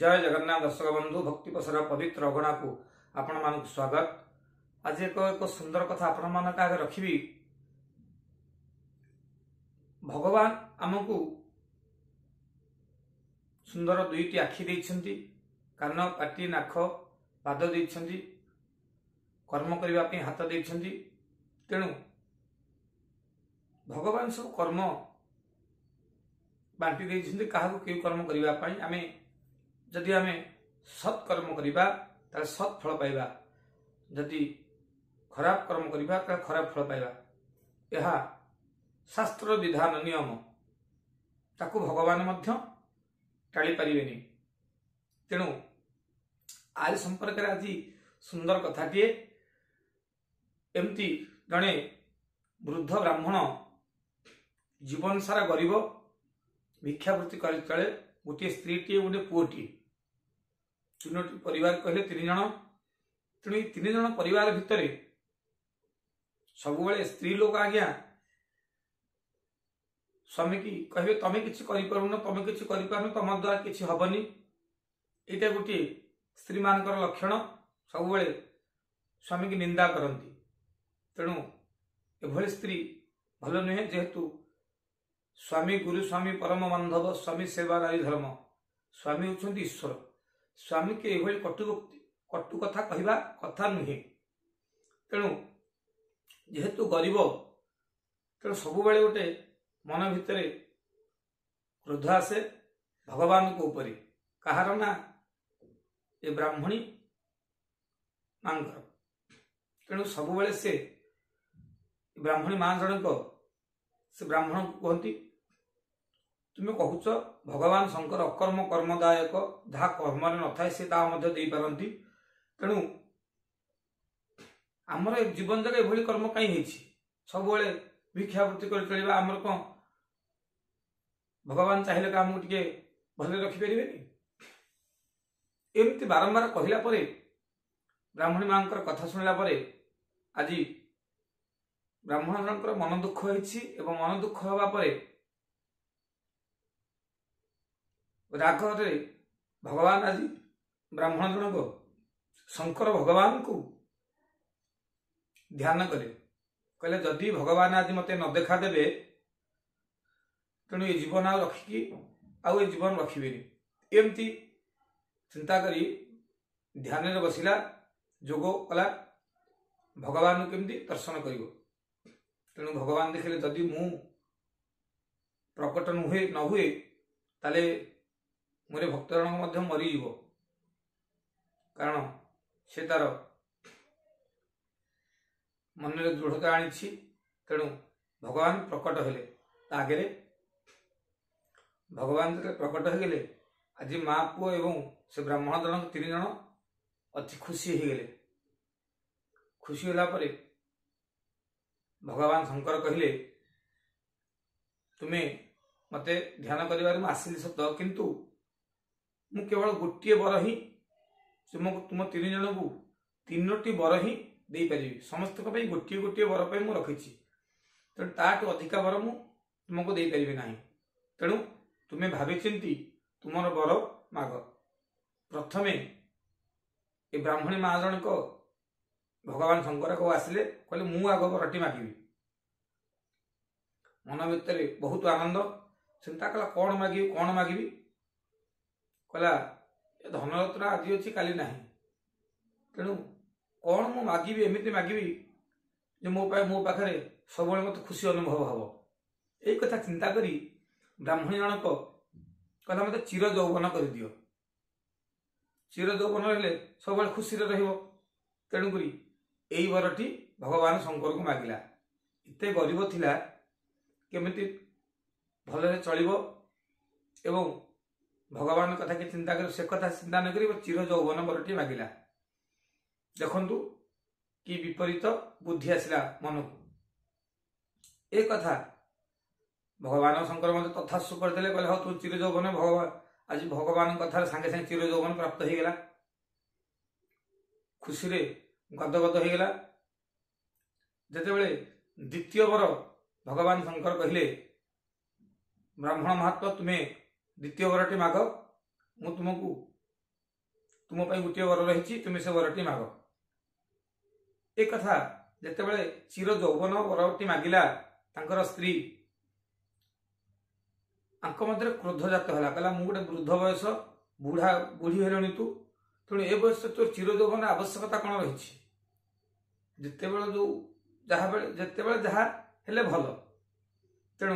जय जगन्नाथ दर्शक बंधु भक्ति पसरा पवित्र अगणा को आपण मान स्वागत। आज एक सुंदर कथा आपण मान आगे रखी। भगवान आमको सुंदर दुईटी आखि देइछंती, कान पाटी नाक पाद देइछंती, कर्म करबा पे हाथ देइछंती। तेणु भगवान सब कर्म बांटी देइछंती काहाको के कर्म करबा पई। आमे जदि आमे सत्कर्म करिबा ताले सत् फल पाइबा, जदि खराब कर्म करिबा ताले खराब फल पाइबा। यह शास्त्र विधान नियम, ताकू भगवान मध्य टाली पारिबेनी। तेणु आज संपर्क रे आज सुंदर कथाटीए। एमती जणे वृद्ध ब्राह्मण जीवन सारा गरीब भिक्षावृत्ति कर चले। गोटे स्त्रीटी गोटे पुओटी, तीनोटी परिवार कहले 3 जण। तेणु 3 जण परिवार भितर सबुबले स्त्री लोक आज्ञा स्वामी की कहे तमे किछि करि पारुन, तमे किछि करि पारुन, तम द्वारा किछि हबनी। एटा गोटे स्त्री मानकर लक्षण, सबुबले स्वामी की निंदा करंती। तेणु एभली स्त्री भल नुहे, जेहेतु स्वामी गुरु स्वामी परम बांधव, स्वामी सेवा नारी धर्म। स्वामी होचंती ईश्वर। स्वामी के एभली कटु कथा कहवा कथा नुहे। तेणु जेहेतु गरीब, तेणु सबुबले गोटे मन भितर क्रोध आसे भगवान को ऊपर। कहार ना ए ब्राह्मणी मांकर। तेणु सबुबले से ब्राह्मणी मां जनक से ब्राह्मण को कहती, तुम कहूच भगवान शंकर अकर्म कर्मदायक, जहा कर्म न थाए से ता मध्य दे पारंती। तेणु आमर जीवन जगह एभली कर्म कहीं हेछि, सबुबले भिक्षावृत्ति कर चलिबा आमर कोन भगवान चाहिए आमको टिके भले रखिपारे। एमती बारंबार कहला परे ब्राह्मणी मांकर कथा सुनला परे आज ब्राह्मण जनकर मन दुख होइछि। एवं मन दुख हवा परे रागरे भगवान आज ब्राह्मण जनक शंकर भगवान को ध्यान कले। कहले जदि भगवान आज मते न देखा देबे, तेणु ये जीवन आ रखिकी आउ ये जीवन रखिबेनी। एमती चिंता करी ध्यान रे बसिला, जोग कला भगवान को केमती दर्शन करिवो। तेणु भगवान देखिले जदि मु प्रकट न हुए ताले मोरे भक्त जन मध्य मरी जीवो, कारण से तार मन रे दृढ़ता आनी। तेणु भगवान प्रकट हेले आगे। भगवान प्रकट हो गले। आज माँ पुओ एवं से ब्राह्मण जन 3 जन अति खुशी हो गले। खुशी होला परे भगवान शंकर कहले, तुम्हें मते ध्यान करिबार आसिली सत, किंतु मु केवल गोटे बर ही तुम 3 जन को 3टी बर ही दे पारि। समस्त गोटे गोटे बर पे मु रखिछि। तेणु ताठू अधिका बर मु तुमको दे पारिबे नाही। तेणु तुम्हें भाबी चिंती तुमर बर माग। प्रथमे ए ब्राह्मणी माँ जनक भगवान शंकर को आसिले, कहले मु आग बरटी मागिबी। मन भितर बहुत आनंद, चिंता कला कौन मागिबी कौन मागिबी। कहला धनरत्न आज अच्छी काली नाही। तेणु कौन मु मागिबी, एमिति मागिबी जे मो पाखरे सब मत खुशी अनुभव हब। यही कथा चिंता करी ब्राह्मणी जनक कहला मत चिर यौवन कर दियो। चिर यौवन हेले सब खुशी रहिबो। तेणुकरी यही बरटी भगवान शंकर को मागिला। इते गरीब थिला, केमिति भलरे चलिबो एवं भगवान कथा के चिंता कर से कथा चिंता न करी चिर यौवन बरटी मागिला। देखंतु कि विपरीत बुद्धि आसिला मन को। एक कथा भगवान शंकर मत तथास्तु करदेले। कहले हो तू चिर यौवन, भगवान आज भगवान कथा संगे संगे चिर यौवन प्राप्त हो गला। खुशी रे गदगद हो गला। जेतेबेले द्वितीय बर भगवान शंकर कहले, ब्राह्मण महात्मा तुम्हें द्वितीय बरटी माग, मु तुमको तुम गोटे वर रही तुम से वरटी माग। ए कथा जितेबाला चिर यौवन वरटी मागिला तांकर स्त्री मध्य क्रोध जात है कहला मु गोटे वृद्ध बयस बुढ़ा बुढ़ी हेलुणी तू तेणु ए बयस तोर चिर यौवन आवश्यकता कौन रही जितेबाला जो जितेबाला जहाँ हेले भल तेणु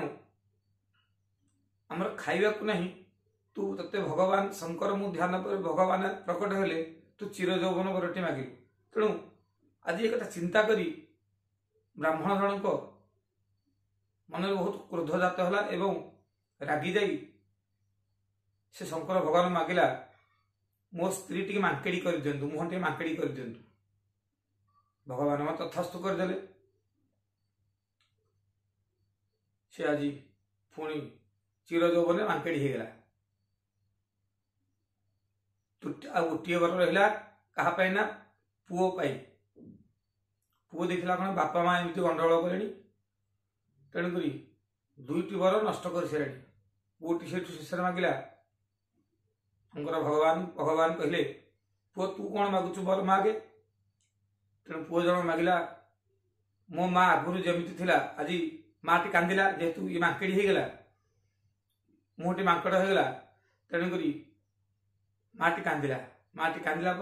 आमर खाइबा को नहीं तू तते भगवान शंकर मु ध्यान पर भगवान प्रकट हेले तू चिर यौवन वरटी मागिलु। तेणु आज एक चिंता करी ब्राह्मण जनक मन में बहुत क्रोध जात है एवं रागी जाई से शंकर भगवान मागिला मो स्त्री टी मांकेड़ी कर दिंतु मुह टे मांकेड़ी कर दिंतु। भगवान मत तथास्तु करदे से आज पुणी चिर यौवन मांकेड़ी हो गला। गोटे वर रहा क्या ना पुओ पाई पुओ देखला कौन बापा माँ एमती गंडगोल कले तेणुक दुईटी वर नष्ट कर सारे पुओटी से शेष मागिला शंकर भगवान भगवान कहले पुओ तू कौन मागुचु वर मागे। तेणु पुओ जन मागिला मो माँ आगुरी जमी थिला आज माँ टी कांदिला जेहेतु ये मांकेड़ी हो गला मुहटी मांकड़ होगला तेणुक माटी कांदिला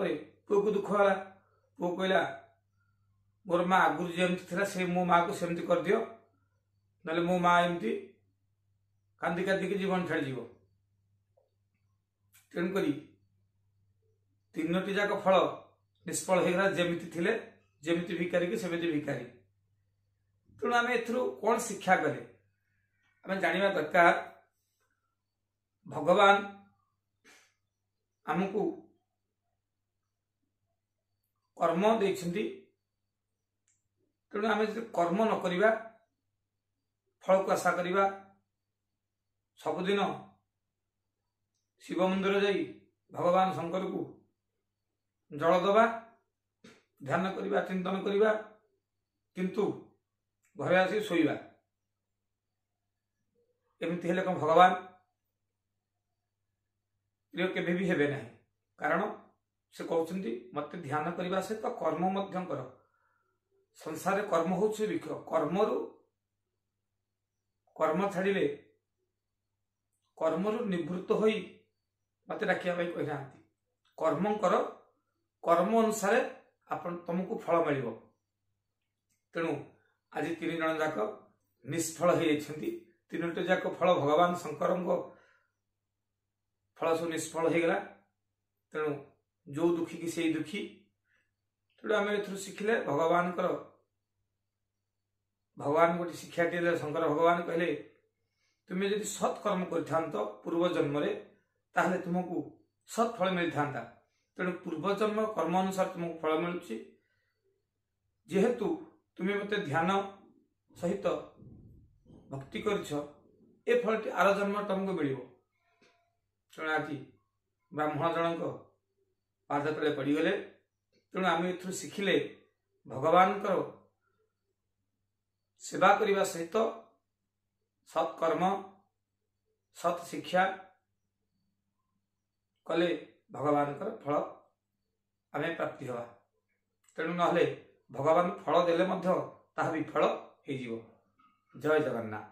पुओ को दुख है पुओ कहला मोर माँ आगुरी जमी थिला से मो माँ को सेमती कर दियो ना मो माँ एमती कांदी कांदी जीवन छाड़ी जीव। तेणुक तीनोटी जाक फल निष्फल होगला जमीती थिले जमीती भिकारी की सेमती भिकारी। तेणु आम एथुरु कौन शिक्षा कले आम जानिबा दरकार भगवान आमको कर्म देइछन्ति तेणु आम कर्म न करिबा फल को आशा करिबा सबुदिन शिव मंदिर जाई भगवान शंकर को जल दबा ध्यान करिबा चिंतन करिबा किंतु घरे आसी शोइबा एमती हेले कौन भगवान प्रिय केबे भी हेबे नहीं। कारण से कहते मत ध्यान करने सहित कर्म मध्य कर संसार कर्म हूँ विक्ष कर्मरु कर्म छाड़िले कर्मरु निवृत्त होई मत डाकिया कही कर्म कर कर्म अनुसार आपण तुमको फल मिल। तेणु आज तीन जन जाक निष्फल हो तीनोटी जाक फल भगवान शंकर फल सब निष्फल हो गला। तेणु जो दुखी की से दुखी तेणु आम ए शिखिले भगवान गोटे शिक्षा टे शंकर भगवान कहले तुम्हें यदि सत्कर्म कर पूर्व जन्म ताहले तुमको सत्फल मिल था। तेणु पूर्व जन्म कर्म अनुसार तुमको फल मिलुची जेहेतु तुम्हें मत ध्यान सहित भक्ति कर फल आर जन्म तुमको मिल। तेणु आज ब्राह्मण जनक पाद तले पड़गले। तेणु आम ए शिखिले भगवान सेवा करने सहित सत्कर्म सत् शिक्षा कले भगवान फल आम प्राप्ति हवा। तेणु ना भगवान फल देले विफल हो। जय जगन्नाथ।